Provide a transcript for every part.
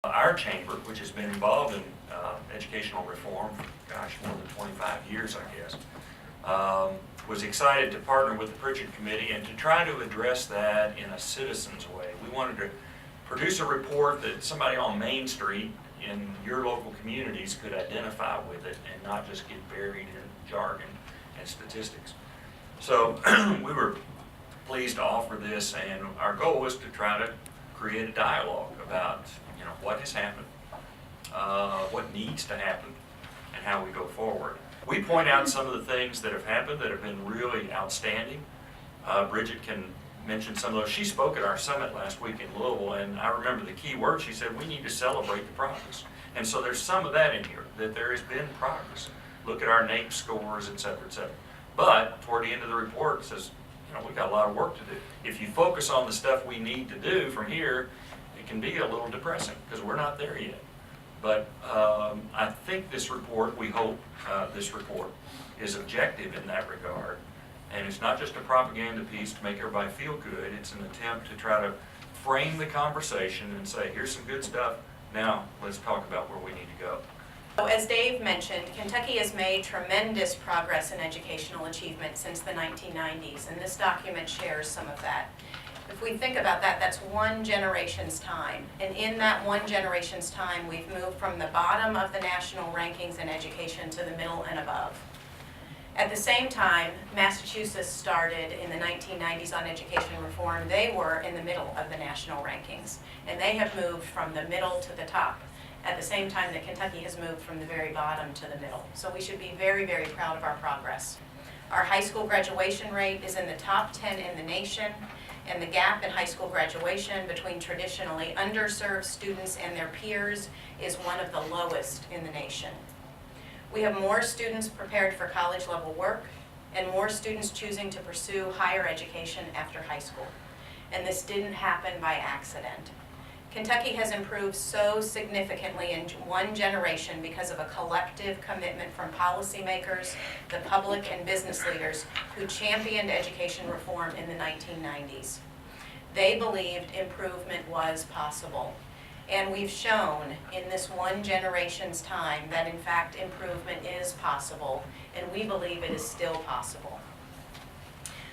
Our chamber, which has been involved in educational reform for, gosh, more than 25 years, I guess, was excited to partner with the Prichard Committee and to try to address that in a citizen's way. We wanted to produce a report that somebody on Main Street in your local communities could identify with it and not just get buried in jargon and statistics. So we were pleased to offer this, and our goal was to try to create a dialogue about what has happened, what needs to happen, and how we go forward. We point out some of the things that have happened that have been really outstanding. Bridget can mention some of those. She spoke at our summit last week in Louisville, and I remember the key word she said: we need to celebrate the progress. And so there's some of that in here, that there has been progress. Look at our NAEP scores, et cetera, et cetera. But toward the end of the report, it says, we've got a lot of work to do. If you focus on the stuff we need to do from here, it can be a little depressing because we're not there yet. But I think this report, we hope this report is objective in that regard. And it's not just a propaganda piece to make everybody feel good. It's an attempt to try to frame the conversation and say, here's some good stuff. Now let's talk about where we need to go. As Dave mentioned, Kentucky has made tremendous progress in educational achievement since the 1990s, and this document shares some of that. If we think about that, that's one generation's time. And in that one generation's time, we've moved from the bottom of the national rankings in education to the middle and above. At the same time, Massachusetts started in the 1990s on education reform. They were in the middle of the national rankings, and they have moved from the middle to the top, at the same time that Kentucky has moved from the very bottom to the middle. So we should be very, very proud of our progress. Our high school graduation rate is in the top 10 in the nation, and the gap in high school graduation between traditionally underserved students and their peers is one of the lowest in the nation. We have more students prepared for college-level work and more students choosing to pursue higher education after high school. And this didn't happen by accident. Kentucky has improved so significantly in one generation because of a collective commitment from policymakers, the public, and business leaders who championed education reform in the 1990s. They believed improvement was possible. And we've shown in this one generation's time that in fact improvement is possible, and we believe it is still possible.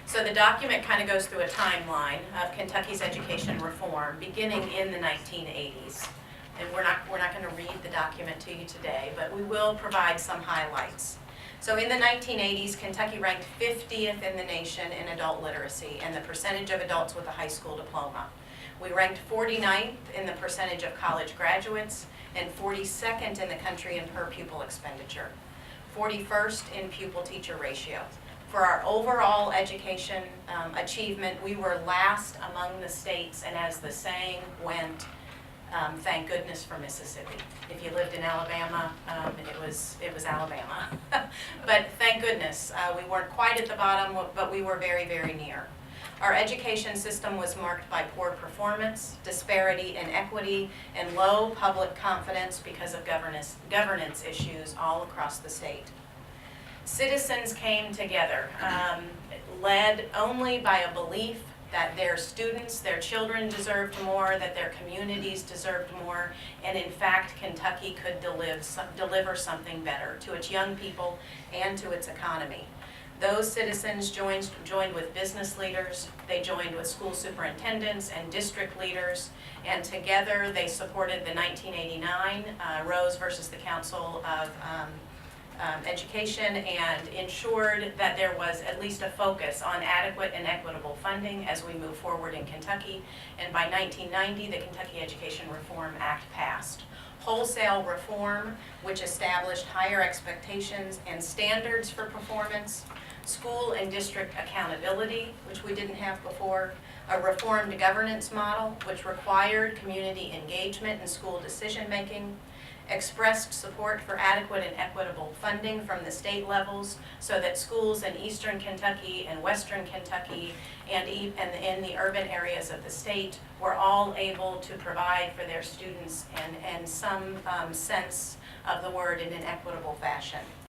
So the document kind of goes through a timeline of Kentucky's education reform beginning in the 1980s. And we're not going to read the document to you today, but we will provide some highlights. So in the 1980s, Kentucky ranked 50th in the nation in adult literacy and the percentage of adults with a high school diploma. We ranked 49th in the percentage of college graduates and 42nd in the country in per pupil expenditure, 41st in pupil-teacher ratio. For our overall education achievement, we were last among the states, and as the saying went, thank goodness for Mississippi. If you lived in Alabama, it was Alabama. But thank goodness, we weren't quite at the bottom, but we were very, very near. Our education system was marked by poor performance, disparity in equity, and low public confidence because of governance issues all across the state. Citizens came together, led only by a belief that their students, their children deserved more, that their communities deserved more, and in fact Kentucky could deliver something better to its young people and to its economy. Those citizens joined with business leaders, they joined with school superintendents and district leaders, and together they supported the 1989 Rose versus the Council of Education and ensured that there was at least a focus on adequate and equitable funding as we move forward in Kentucky. And by 1990, the Kentucky Education Reform Act passed. Wholesale reform, which established higher expectations and standards for performance, school and district accountability, which we didn't have before, a reformed governance model, which required community engagement in school decision-making, expressed support for adequate and equitable funding from the state levels so that schools in eastern Kentucky and western Kentucky and in the urban areas of the state were all able to provide for their students and some sense of the word in an equitable fashion.